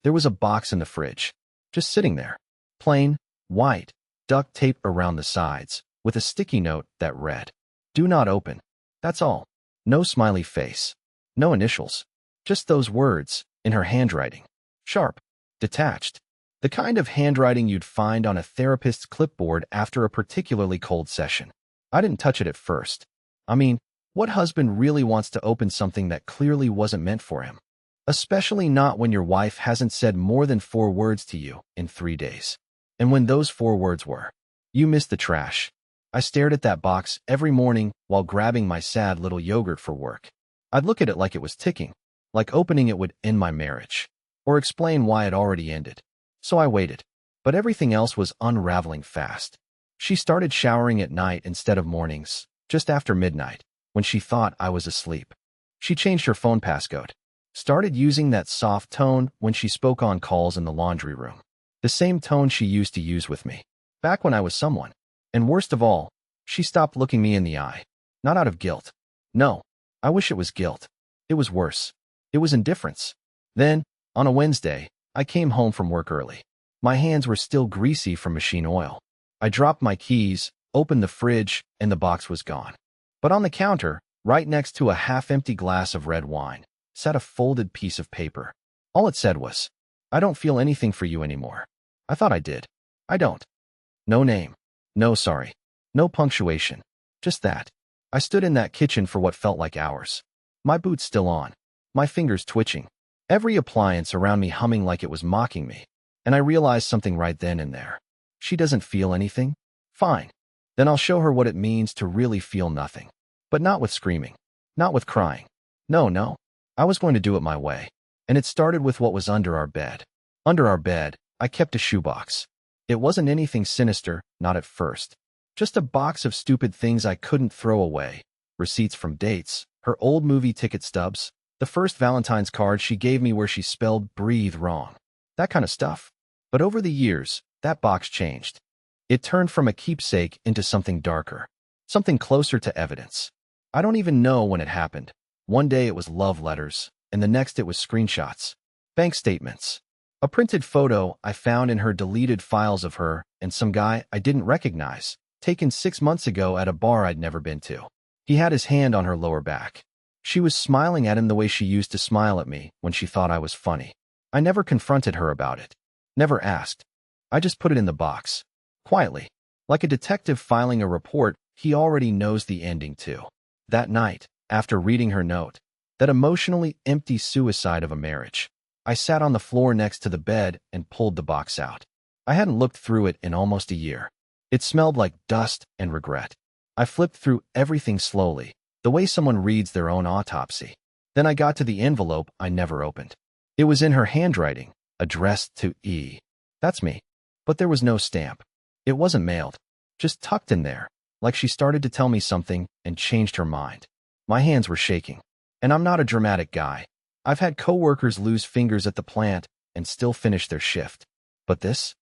There was a box in the fridge, just sitting there. Plain, white, duct tape around the sides, with a sticky note that read, "Do not open." That's all. No smiley face. No initials. Just those words, in her handwriting. Sharp. Detached. The kind of handwriting you'd find on a therapist's clipboard after a particularly cold session. I didn't touch it at first. I mean, what husband really wants to open something that clearly wasn't meant for him? Especially not when your wife hasn't said more than 4 words to you in 3 days. And when those 4 words were, "You missed the trash." I stared at that box every morning while grabbing my sad little yogurt for work. I'd look at it like it was ticking, like opening it would end my marriage, or explain why it already ended. So I waited. But everything else was unraveling fast. She started showering at night instead of mornings, just after midnight, when she thought I was asleep. She changed her phone passcode. Started using that soft tone when she spoke on calls in the laundry room. The same tone she used to use with me, back when I was someone. And worst of all, she stopped looking me in the eye. Not out of guilt. No, I wish it was guilt. It was worse. It was indifference. Then, on a Wednesday, I came home from work early. My hands were still greasy from machine oil. I dropped my keys, opened the fridge, and the box was gone. But on the counter, right next to a half-empty glass of red wine, sat a folded piece of paper. All it said was, "I don't feel anything for you anymore." I thought I did. I don't. No name. No sorry. No punctuation. Just that. I stood in that kitchen for what felt like hours. My boots still on. My fingers twitching. Every appliance around me humming like it was mocking me. And I realized something right then and there. She doesn't feel anything? Fine. Then I'll show her what it means to really feel nothing. But not with screaming. Not with crying. No. I was going to do it my way. And it started with what was under our bed. Under our bed, I kept a shoebox. It wasn't anything sinister, not at first. Just a box of stupid things I couldn't throw away. Receipts from dates, her old movie ticket stubs, the first Valentine's card she gave me where she spelled breathe wrong. That kind of stuff. But over the years, that box changed. It turned from a keepsake into something darker. Something closer to evidence. I don't even know when it happened. One day it was love letters, and the next it was screenshots. Bank statements. A printed photo I found in her deleted files of her and some guy I didn't recognize, taken 6 months ago at a bar I'd never been to. He had his hand on her lower back. She was smiling at him the way she used to smile at me when she thought I was funny. I never confronted her about it. Never asked. I just put it in the box. Quietly. Like a detective filing a report he already knows the ending to. That night, after reading her note, that emotionally empty suicide of a marriage, I sat on the floor next to the bed and pulled the box out. I hadn't looked through it in almost a year. It smelled like dust and regret. I flipped through everything slowly, the way someone reads their own autopsy. Then I got to the envelope I never opened. It was in her handwriting, addressed to E. That's me. But there was no stamp. It wasn't mailed. Just tucked in there, like she started to tell me something and changed her mind. My hands were shaking. And I'm not a dramatic guy. I've had coworkers lose fingers at the plant and still finish their shift. But this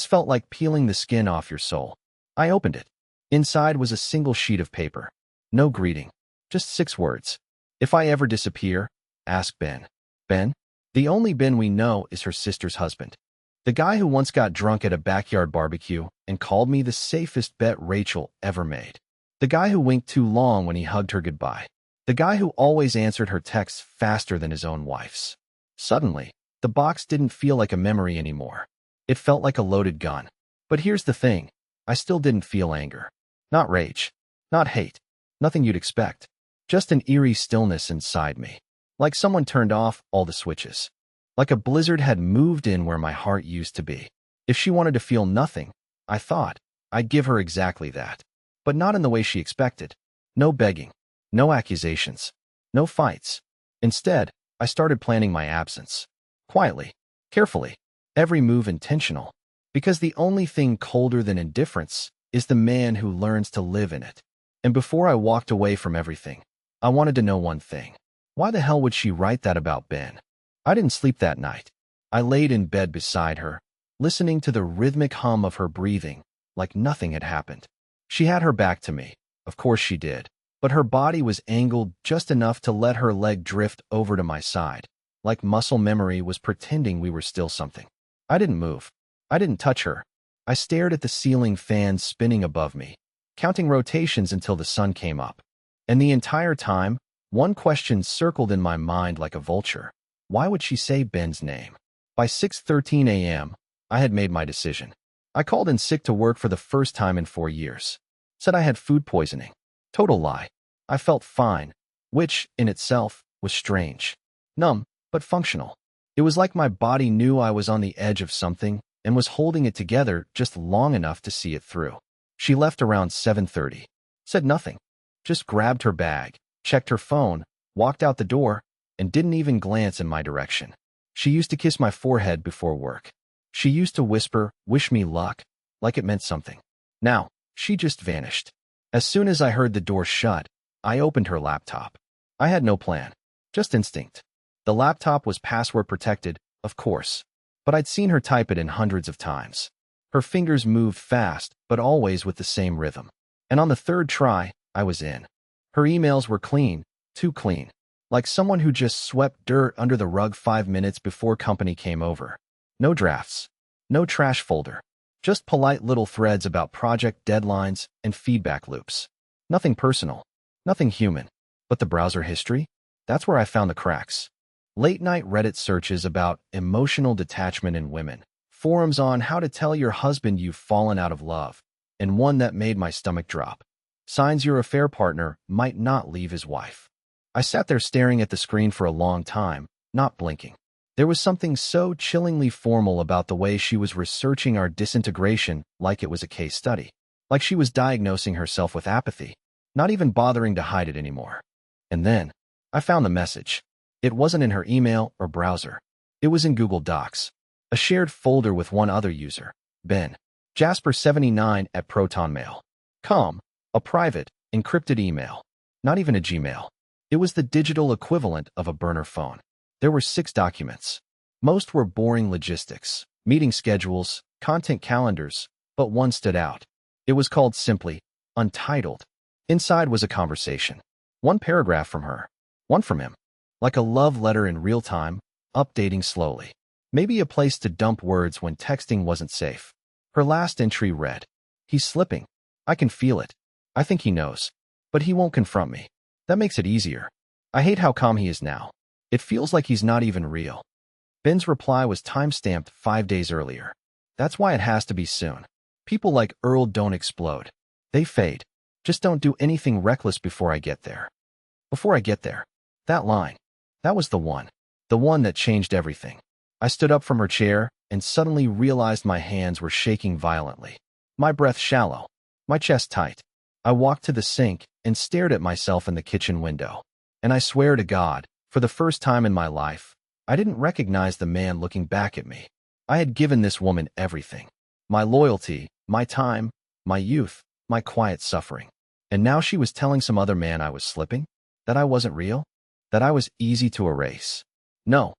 felt like peeling the skin off your soul. I opened it. Inside was a single sheet of paper. No greeting. Just 6 words. "If I ever disappear, ask Ben." Ben? The only Ben we know is her sister's husband. The guy who once got drunk at a backyard barbecue and called me the safest bet Rachel ever made. The guy who winked too long when he hugged her goodbye. The guy who always answered her texts faster than his own wife's. Suddenly, the box didn't feel like a memory anymore. It felt like a loaded gun. But here's the thing. I still didn't feel anger. Not rage. Not hate. Nothing you'd expect. Just an eerie stillness inside me. Like someone turned off all the switches. Like a blizzard had moved in where my heart used to be. If she wanted to feel nothing, I thought, I'd give her exactly that. But not in the way she expected. No begging. No accusations. No fights. Instead, I started planning my absence. Quietly. Carefully. Every move intentional. Because the only thing colder than indifference is the man who learns to live in it. And before I walked away from everything, I wanted to know one thing. Why the hell would she write that about Ben? I didn't sleep that night. I laid in bed beside her, listening to the rhythmic hum of her breathing, like nothing had happened. She had her back to me. Of course she did. But her body was angled just enough to let her leg drift over to my side, like muscle memory was pretending we were still something. I didn't move. I didn't touch her. I stared at the ceiling fans spinning above me, counting rotations until the sun came up. And the entire time, one question circled in my mind like a vulture. Why would she say Ben's name? By 6:13 a.m., I had made my decision. I called in sick to work for the first time in 4 years. Said I had food poisoning. Total lie. I felt fine, which, in itself, was strange. Numb, but functional. It was like my body knew I was on the edge of something and was holding it together just long enough to see it through. She left around 7:30. Said nothing. Just grabbed her bag, checked her phone, walked out the door, and didn't even glance in my direction. She used to kiss my forehead before work. She used to whisper, "Wish me luck," like it meant something. Now, she just vanished. As soon as I heard the door shut, I opened her laptop. I had no plan, just instinct. The laptop was password protected, of course, but I'd seen her type it in hundreds of times. Her fingers moved fast, but always with the same rhythm. And on the third try, I was in. Her emails were clean, too clean, like someone who just swept dirt under the rug 5 minutes before company came over. No drafts, no trash folder, just polite little threads about project deadlines and feedback loops. Nothing personal, nothing human. But the browser history? That's where I found the cracks. Late-night Reddit searches about emotional detachment in women, forums on how to tell your husband you've fallen out of love, and one that made my stomach drop. Signs your affair partner might not leave his wife. I sat there staring at the screen for a long time, not blinking. There was something so chillingly formal about the way she was researching our disintegration like it was a case study. Like she was diagnosing herself with apathy, not even bothering to hide it anymore. And then, I found the message. It wasn't in her email or browser. It was in Google Docs, a shared folder with one other user, Ben, Jasper79@protonmail.com, a private, encrypted email, not even a Gmail. It was the digital equivalent of a burner phone. There were 6 documents. Most were boring logistics, meeting schedules, content calendars, but one stood out. It was called simply, Untitled. Inside was a conversation. One paragraph from her, one from him. Like a love letter in real time, updating slowly. Maybe a place to dump words when texting wasn't safe. Her last entry read, "He's slipping. I can feel it. I think he knows. But he won't confront me. That makes it easier. I hate how calm he is now. It feels like he's not even real." Ben's reply was time-stamped 5 days earlier. That's why it has to be soon. People like Earl don't explode. They fade. Just don't do anything reckless before I get there. Before I get there. That line. That was the one. The one that changed everything. I stood up from her chair and suddenly realized my hands were shaking violently. My breath shallow. My chest tight. I walked to the sink and stared at myself in the kitchen window. And I swear to God, for the first time in my life, I didn't recognize the man looking back at me. I had given this woman everything. My loyalty, my time, my youth, my quiet suffering. And now she was telling some other man I was slipping? That I wasn't real? That I was easy to erase? No,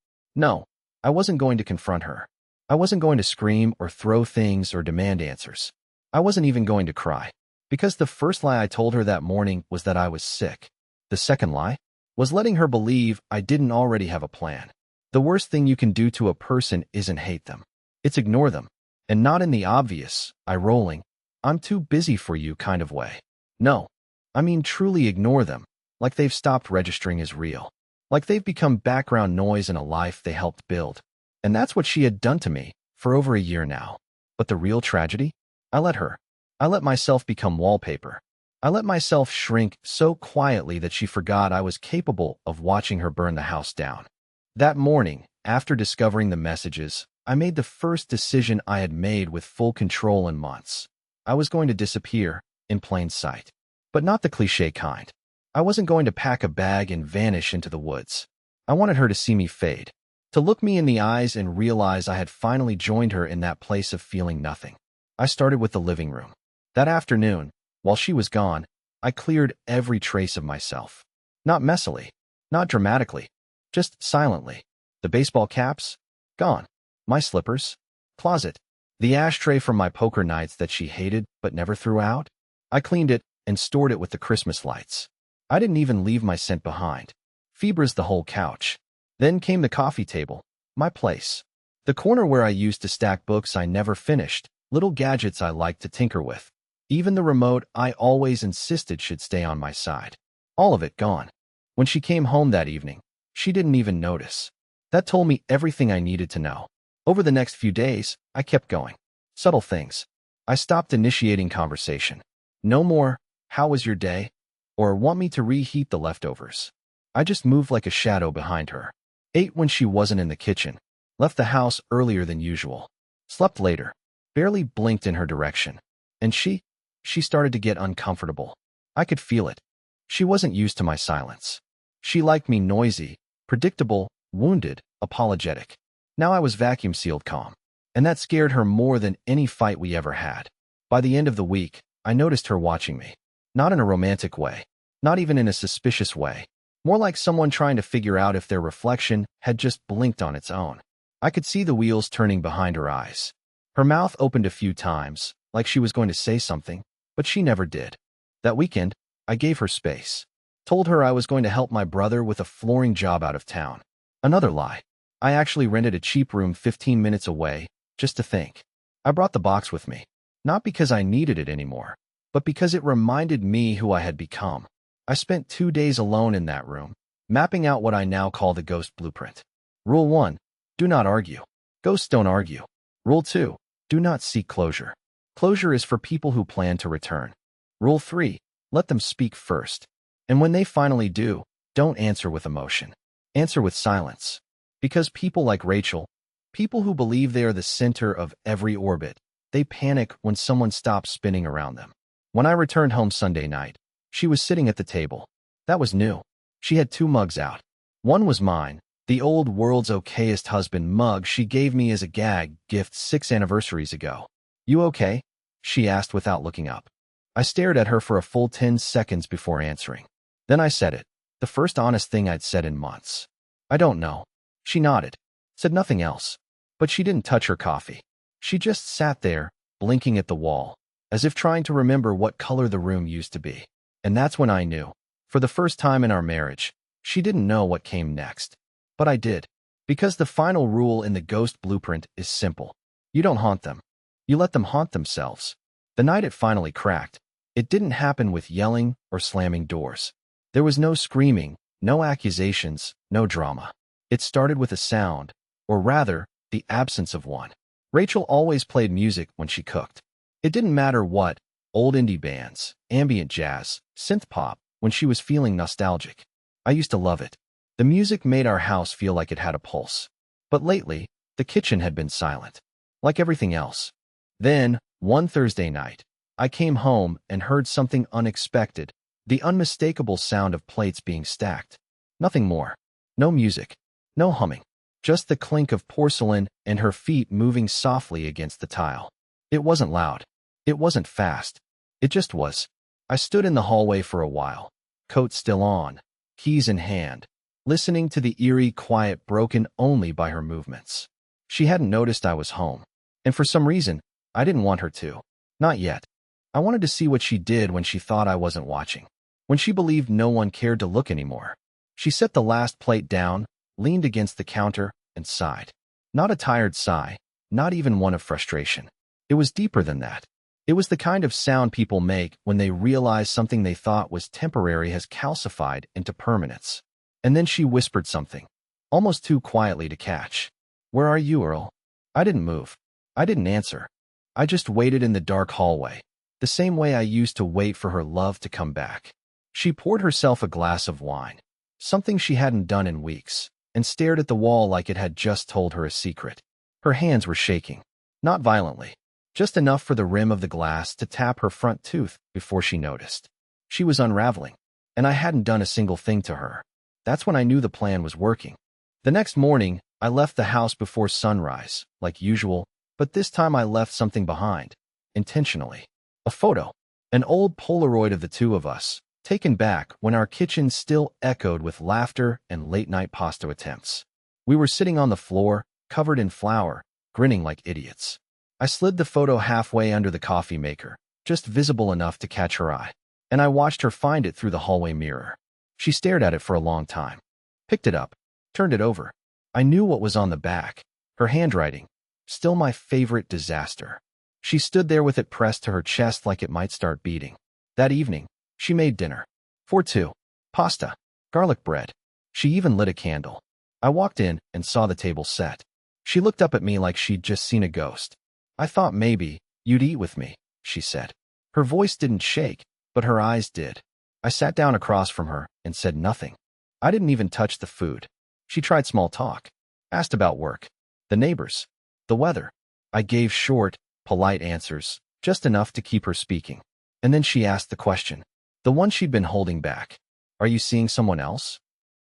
I wasn't going to confront her. I wasn't going to scream or throw things or demand answers. I wasn't even going to cry. Because the first lie I told her that morning was that I was sick. The second lie was letting her believe I didn't already have a plan. The worst thing you can do to a person isn't hate them. It's ignore them. And not in the obvious, eye-rolling, "I'm too busy for you" kind of way. No, I mean truly ignore them, like they've stopped registering as real. Like they've become background noise in a life they helped build. And that's what she had done to me for over a year now. But the real tragedy? I let myself become wallpaper. I let myself shrink so quietly that she forgot I was capable of watching her burn the house down. That morning, after discovering the messages, I made the first decision I had made with full control in months. I was going to disappear in plain sight. But not the cliché kind. I wasn't going to pack a bag and vanish into the woods. I wanted her to see me fade, to look me in the eyes and realize I had finally joined her in that place of feeling nothing. I started with the living room. That afternoon, while she was gone, I cleared every trace of myself. Not messily, not dramatically, just silently. The baseball caps? Gone. My slippers? Closet. The ashtray from my poker nights that she hated but never threw out? I cleaned it and stored it with the Christmas lights. I didn't even leave my scent behind. Febreze the whole couch. Then came the coffee table, my place. The corner where I used to stack books I never finished, little gadgets I liked to tinker with. Even the remote I always insisted should stay on my side. All of it gone. When she came home that evening, she didn't even notice. That told me everything I needed to know. Over the next few days, I kept going. Subtle things. I stopped initiating conversation. No more, "How was your day?" or "Want me to reheat the leftovers?" I just moved like a shadow behind her. Ate when she wasn't in the kitchen. Left the house earlier than usual. Slept later. Barely blinked in her direction. And she started to get uncomfortable. I could feel it. She wasn't used to my silence. She liked me noisy, predictable, wounded, apologetic. Now I was vacuum-sealed calm. And that scared her more than any fight we ever had. By the end of the week, I noticed her watching me. Not in a romantic way. Not even in a suspicious way. More like someone trying to figure out if their reflection had just blinked on its own. I could see the wheels turning behind her eyes. Her mouth opened a few times, like she was going to say something, but she never did. That weekend, I gave her space. Told her I was going to help my brother with a flooring job out of town. Another lie. I actually rented a cheap room 15 minutes away, just to think. I brought the box with me. Not because I needed it anymore, but because it reminded me who I had become. I spent 2 days alone in that room, mapping out what I now call the ghost blueprint. Rule 1. Do not argue. Ghosts don't argue. Rule 2. Do not seek closure. Closure is for people who plan to return. Rule 3. Let them speak first. And when they finally do, don't answer with emotion. Answer with silence. Because people like Rachel, people who believe they are the center of every orbit, they panic when someone stops spinning around them. When I returned home Sunday night, she was sitting at the table. That was new. She had 2 mugs out. One was mine, the old world's okayest husband mug she gave me as a gag gift 6 anniversaries ago. "You okay?" she asked without looking up. I stared at her for a full 10 seconds before answering. Then I said it, the first honest thing I'd said in months. "I don't know." She nodded, said nothing else. But she didn't touch her coffee. She just sat there, blinking at the wall, as if trying to remember what color the room used to be. And that's when I knew. For the first time in our marriage, she didn't know what came next. But I did. Because the final rule in the ghost blueprint is simple. You don't haunt them. You let them haunt themselves. The night it finally cracked, it didn't happen with yelling or slamming doors. There was no screaming, no accusations, no drama. It started with a sound, or rather, the absence of one. Rachel always played music when she cooked. It didn't matter what, old indie bands, ambient jazz, synth pop, when she was feeling nostalgic. I used to love it. The music made our house feel like it had a pulse. But lately, the kitchen had been silent. Like everything else. Then, one Thursday night, I came home and heard something unexpected, the unmistakable sound of plates being stacked. Nothing more. No music. No humming. Just the clink of porcelain and her feet moving softly against the tile. It wasn't loud. It wasn't fast. It just was. I stood in the hallway for a while, coat still on, keys in hand, listening to the eerie quiet broken only by her movements. She hadn't noticed I was home, and for some reason, I didn't want her to. Not yet. I wanted to see what she did when she thought I wasn't watching, when she believed no one cared to look anymore. She set the last plate down, leaned against the counter, and sighed. Not a tired sigh, not even one of frustration. It was deeper than that. It was the kind of sound people make when they realize something they thought was temporary has calcified into permanence. And then she whispered something, almost too quietly to catch. "Where are you, Earl?" I didn't move. I didn't answer. I just waited in the dark hallway, the same way I used to wait for her love to come back. She poured herself a glass of wine, something she hadn't done in weeks, and stared at the wall like it had just told her a secret. Her hands were shaking, not violently, just enough for the rim of the glass to tap her front tooth before she noticed. She was unraveling, and I hadn't done a single thing to her. That's when I knew the plan was working. The next morning, I left the house before sunrise, like usual, but this time I left something behind, intentionally. A photo, an old Polaroid of the 2 of us, taken back when our kitchen still echoed with laughter and late-night pasta attempts. We were sitting on the floor, covered in flour, grinning like idiots. I slid the photo halfway under the coffee maker, just visible enough to catch her eye, and I watched her find it through the hallway mirror. She stared at it for a long time, picked it up, Turned it over. I knew what was on the back. Her handwriting. Still my favorite disaster. She stood there with it pressed to her chest like it might start beating. That evening, she made dinner. For two. Pasta. Garlic bread. She even lit a candle. I walked in and saw the table set. She looked up at me like she'd just seen a ghost. I thought maybe you'd eat with me, she said. Her voice didn't shake, but her eyes did. I sat down across from her and said nothing. I didn't even touch the food. She tried small talk. Asked about work. The neighbors. The weather. I gave short, polite answers, just enough to keep her speaking. And then she asked the question. The one she'd been holding back. Are you seeing someone else?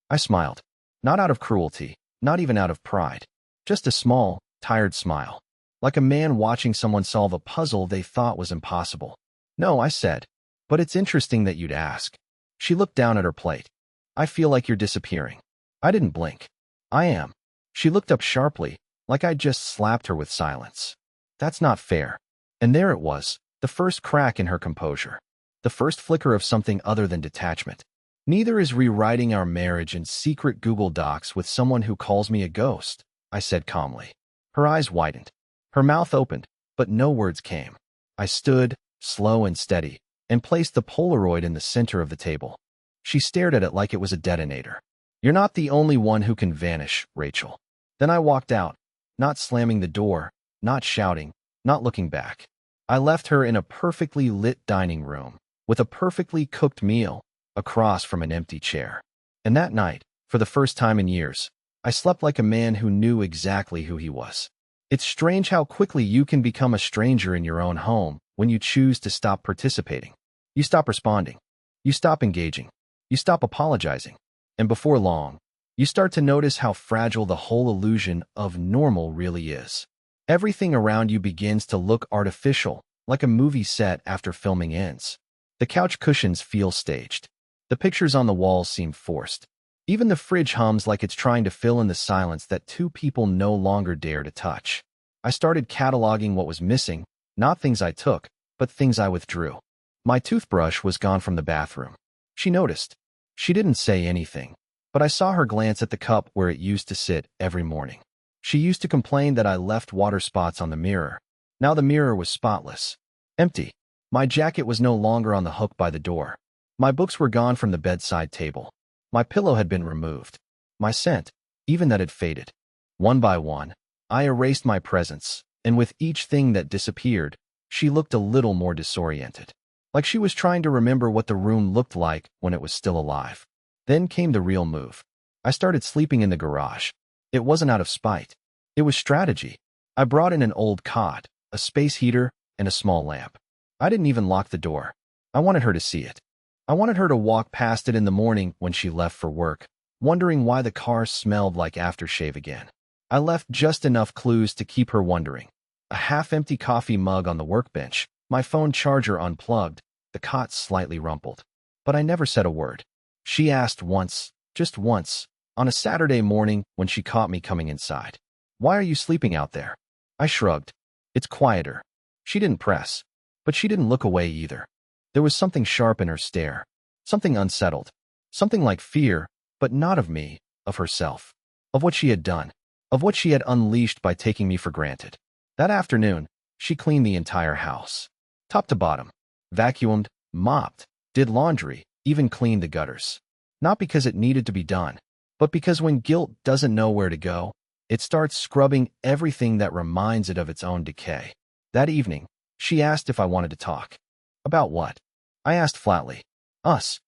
I smiled. Not out of cruelty, not even out of pride. Just a small, tired smile. Like a man watching someone solve a puzzle they thought was impossible. No, I said. But it's interesting that you'd ask. She looked down at her plate. I feel like you're disappearing. I didn't blink. I am. She looked up sharply, like I'd just slapped her with silence. That's not fair. And there it was, the first crack in her composure. The first flicker of something other than detachment. Neither is rewriting our marriage in secret Google Docs with someone who calls me a ghost, I said calmly. Her eyes widened. Her mouth opened, but no words came. I stood, slow and steady, and placed the Polaroid in the center of the table. She stared at it like it was a detonator. You're not the only one who can vanish, Rachel. Then I walked out, not slamming the door, not shouting, not looking back. I left her in a perfectly lit dining room, with a perfectly cooked meal, across from an empty chair. And that night, for the first time in years, I slept like a man who knew exactly who he was. It's strange how quickly you can become a stranger in your own home when you choose to stop participating. You stop responding. You stop engaging. You stop apologizing. And before long, you start to notice how fragile the whole illusion of normal really is. Everything around you begins to look artificial, like a movie set after filming ends. The couch cushions feel staged. The pictures on the walls seem forced. Even the fridge hums like it's trying to fill in the silence that two people no longer dare to touch. I started cataloging what was missing, not things I took, but things I withdrew. My toothbrush was gone from the bathroom. She noticed. She didn't say anything, but I saw her glance at the cup where it used to sit every morning. She used to complain that I left water spots on the mirror. Now the mirror was spotless. Empty. My jacket was no longer on the hook by the door. My books were gone from the bedside table. My pillow had been removed. My scent, even that had faded. One by one, I erased my presence, and with each thing that disappeared, she looked a little more disoriented. Like she was trying to remember what the room looked like when it was still alive. Then came the real move. I started sleeping in the garage. It wasn't out of spite. It was strategy. I brought in an old cot, a space heater, and a small lamp. I didn't even lock the door. I wanted her to see it. I wanted her to walk past it in the morning when she left for work, wondering why the car smelled like aftershave again. I left just enough clues to keep her wondering. A half-empty coffee mug on the workbench, my phone charger unplugged, the cot slightly rumpled. But I never said a word. She asked once, just once, on a Saturday morning when she caught me coming inside. Why are you sleeping out there? I shrugged. It's quieter. She didn't press, but she didn't look away either. There was something sharp in her stare, something unsettled, something like fear, but not of me, of herself, of what she had done, of what she had unleashed by taking me for granted. That afternoon, she cleaned the entire house, top to bottom, vacuumed, mopped, did laundry, even cleaned the gutters. Not because it needed to be done, but because when guilt doesn't know where to go, it starts scrubbing everything that reminds it of its own decay. That evening, she asked if I wanted to talk. About what? I asked flatly. Us.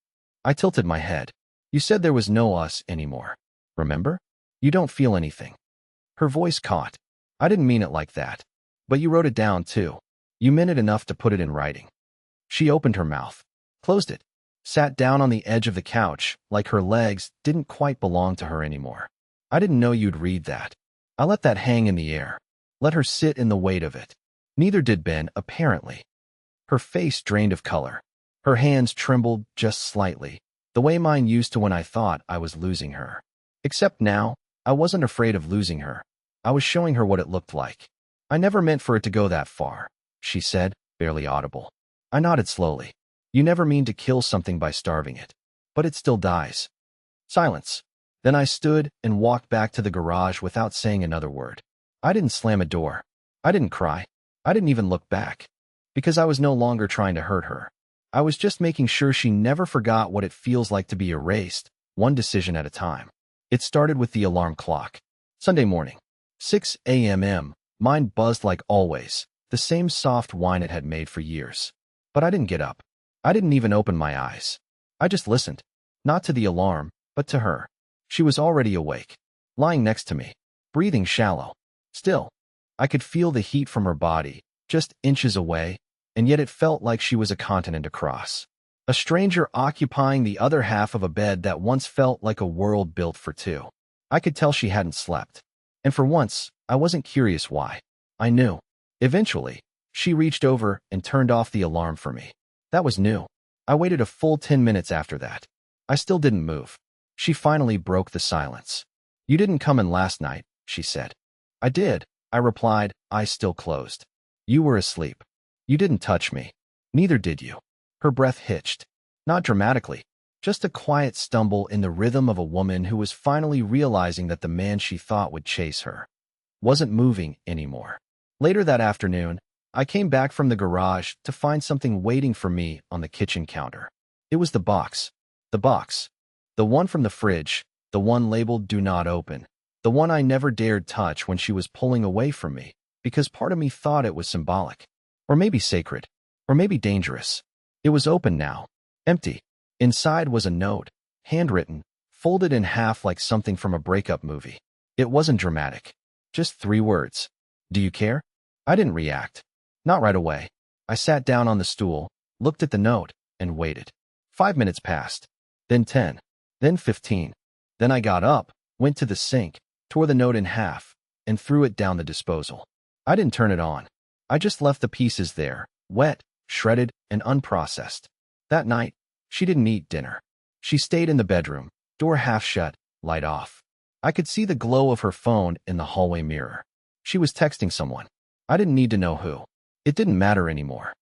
I tilted my head. You said there was no us anymore. Remember? You don't feel anything. Her voice caught. I didn't mean it like that. But you wrote it down too. You meant it enough to put it in writing. She opened her mouth, closed it, sat down on the edge of the couch like her legs didn't quite belong to her anymore. I didn't know you'd read that. I let that hang in the air. Let her sit in the weight of it. Neither did Ben, apparently. Her face drained of color. Her hands trembled just slightly, the way mine used to when I thought I was losing her. Except now, I wasn't afraid of losing her. I was showing her what it looked like. I never meant for it to go that far, she said, barely audible. I nodded slowly. You never mean to kill something by starving it. But it still dies. Silence. Then I stood and walked back to the garage without saying another word. I didn't slam a door. I didn't cry. I didn't even look back. Because I was no longer trying to hurt her. I was just making sure she never forgot what it feels like to be erased, one decision at a time. It started with the alarm clock. Sunday morning. 6 a.m. Mine buzzed like always, the same soft whine it had made for years. But I didn't get up. I didn't even open my eyes. I just listened. Not to the alarm, but to her. She was already awake, lying next to me, breathing shallow. Still, I could feel the heat from her body, just inches away, and yet it felt like she was a continent across. A stranger occupying the other half of a bed that once felt like a world built for two. I could tell she hadn't slept. And for once, I wasn't curious why. I knew. Eventually, she reached over and turned off the alarm for me. That was new. I waited a full 10 minutes after that. I still didn't move. She finally broke the silence. "You didn't come in last night," she said. "I did," I replied, eyes still closed. "You were asleep. You didn't touch me. Neither did you." Her breath hitched. Not dramatically, just a quiet stumble in the rhythm of a woman who was finally realizing that the man she thought would chase her wasn't moving anymore. Later that afternoon, I came back from the garage to find something waiting for me on the kitchen counter. It was the box. The box. The one from the fridge, the one labeled "Do Not Open," the one I never dared touch when she was pulling away from me, because part of me thought it was symbolic. Or maybe sacred. Or maybe dangerous. It was open now. Empty. Inside was a note, handwritten, folded in half like something from a breakup movie. It wasn't dramatic. Just 3 words. "Do you care?" I didn't react. Not right away. I sat down on the stool, looked at the note, and waited. 5 minutes passed. Then 10. Then 15. Then I got up, went to the sink, tore the note in half, and threw it down the disposal. I didn't turn it on. I just left the pieces there, wet, shredded, and unprocessed. That night, she didn't eat dinner. She stayed in the bedroom, door half shut, light off. I could see the glow of her phone in the hallway mirror. She was texting someone. I didn't need to know who. It didn't matter anymore.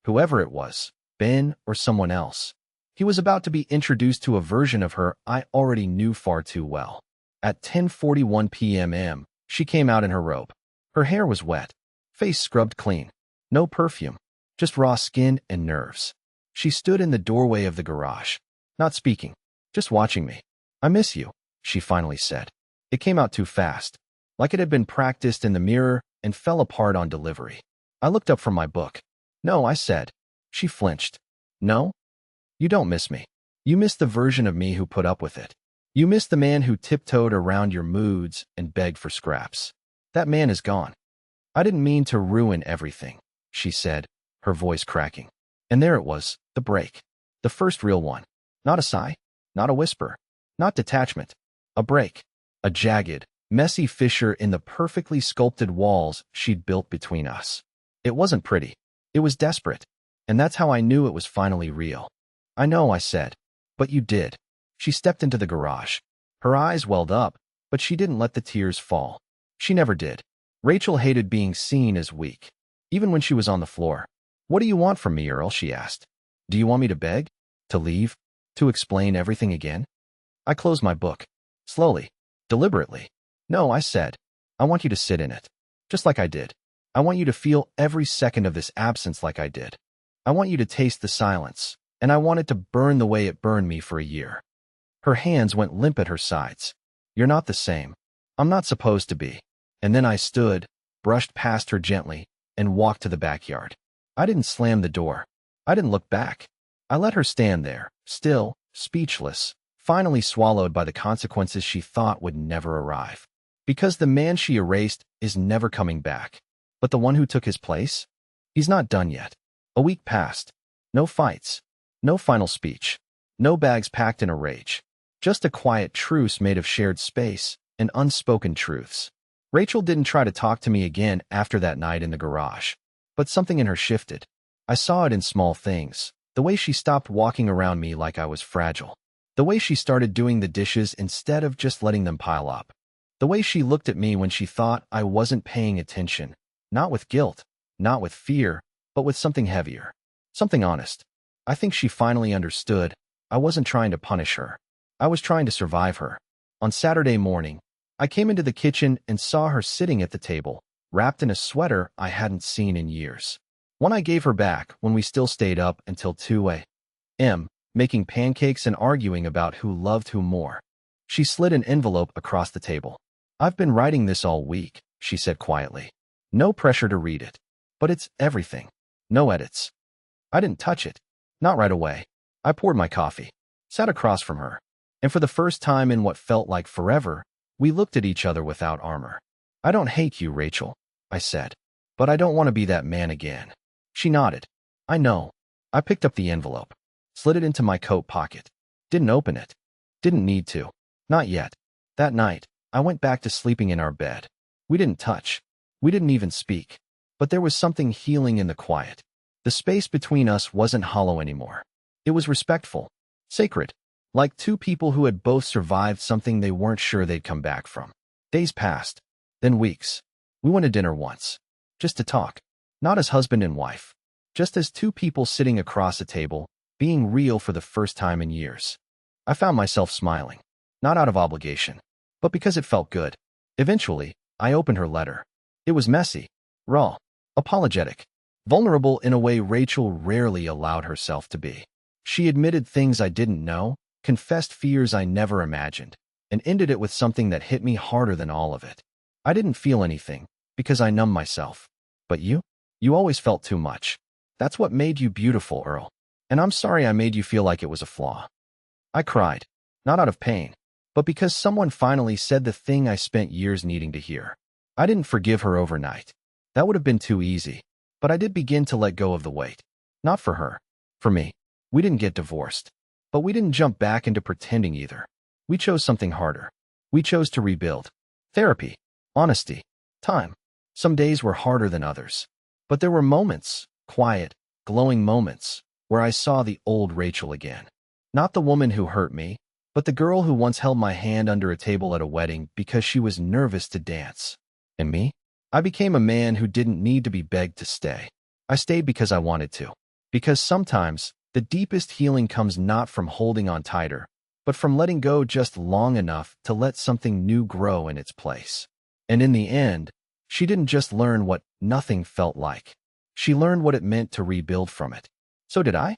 Whoever it was, Ben or someone else. He was about to be introduced to a version of her I already knew far too well. At 10:41 p.m, she came out in her robe. Her hair was wet, face scrubbed clean. No perfume, just raw skin and nerves. She stood in the doorway of the garage, not speaking, just watching me. "I miss you," she finally said. It came out too fast, like it had been practiced in the mirror and fell apart on delivery. I looked up from my book. "No," I said. She flinched. "No? You don't miss me. You miss the version of me who put up with it. You miss the man who tiptoed around your moods and begged for scraps. That man is gone." "I didn't mean to ruin everything," she said, her voice cracking. And there it was, the break. The first real one. Not a sigh, not a whisper, not detachment. A break. A jagged, messy fissure in the perfectly sculpted walls she'd built between us. It wasn't pretty. It was desperate. And that's how I knew it was finally real. "I know," I said. "But you did." She stepped into the garage. Her eyes welled up, but she didn't let the tears fall. She never did. Rachel hated being seen as weak. Even when she was on the floor. "What do you want from me, Earl?" she asked. "Do you want me to beg? To leave? To explain everything again?" I closed my book. Slowly. Deliberately. "No," I said. "I want you to sit in it. Just like I did. I want you to feel every second of this absence like I did. I want you to taste the silence. And I want it to burn the way it burned me for a year." Her hands went limp at her sides. "You're not the same. I'm not supposed to be." And then I stood, brushed past her gently, and walked to the backyard. I didn't slam the door. I didn't look back. I let her stand there, still, speechless, finally swallowed by the consequences she thought would never arrive. Because the man she erased is never coming back. But the one who took his place? He's not done yet. A week passed. No fights. No final speech. No bags packed in a rage. Just a quiet truce made of shared space and unspoken truths. Rachel didn't try to talk to me again after that night in the garage. But something in her shifted. I saw it in small things. The way she stopped walking around me like I was fragile. The way she started doing the dishes instead of just letting them pile up. The way she looked at me when she thought I wasn't paying attention. Not with guilt, not with fear, but with something heavier. Something honest. I think she finally understood. I wasn't trying to punish her. I was trying to survive her. On Saturday morning, I came into the kitchen and saw her sitting at the table, wrapped in a sweater I hadn't seen in years. One I gave her back when we still stayed up until 2 a.m., making pancakes and arguing about who loved who more. She slid an envelope across the table. "I've been writing this all week," she said quietly. "No pressure to read it. But it's everything. No edits." I didn't touch it. Not right away. I poured my coffee, sat across from her, and for the first time in what felt like forever, we looked at each other without armor. "I don't hate you, Rachel," I said, "but I don't want to be that man again." She nodded. "I know." I picked up the envelope, slid it into my coat pocket. Didn't open it. Didn't need to. Not yet. That night, I went back to sleeping in our bed. We didn't touch. We didn't even speak. But there was something healing in the quiet. The space between us wasn't hollow anymore. It was respectful, sacred, like two people who had both survived something they weren't sure they'd come back from. Days passed, then weeks. We went to dinner once, just to talk. Not as husband and wife, just as two people sitting across a table, being real for the first time in years. I found myself smiling, not out of obligation, but because it felt good. Eventually, I opened her letter. It was messy, raw, apologetic, vulnerable in a way Rachel rarely allowed herself to be. She admitted things I didn't know, confessed fears I never imagined, and ended it with something that hit me harder than all of it. I didn't feel anything, because I numbed myself. But you? You always felt too much. That's what made you beautiful, Earl. And I'm sorry I made you feel like it was a flaw. I cried, not out of pain, but because someone finally said the thing I spent years needing to hear. I didn't forgive her overnight. That would have been too easy. But I did begin to let go of the weight. Not for her. For me. We didn't get divorced. But we didn't jump back into pretending either. We chose something harder. We chose to rebuild. Therapy. Honesty. Time. Some days were harder than others. But there were moments, quiet, glowing moments, where I saw the old Rachel again. Not the woman who hurt me, but the girl who once held my hand under a table at a wedding because she was nervous to dance. And me? I became a man who didn't need to be begged to stay. I stayed because I wanted to. Because sometimes, the deepest healing comes not from holding on tighter, but from letting go just long enough to let something new grow in its place. And in the end, she didn't just learn what nothing felt like. She learned what it meant to rebuild from it. So did I.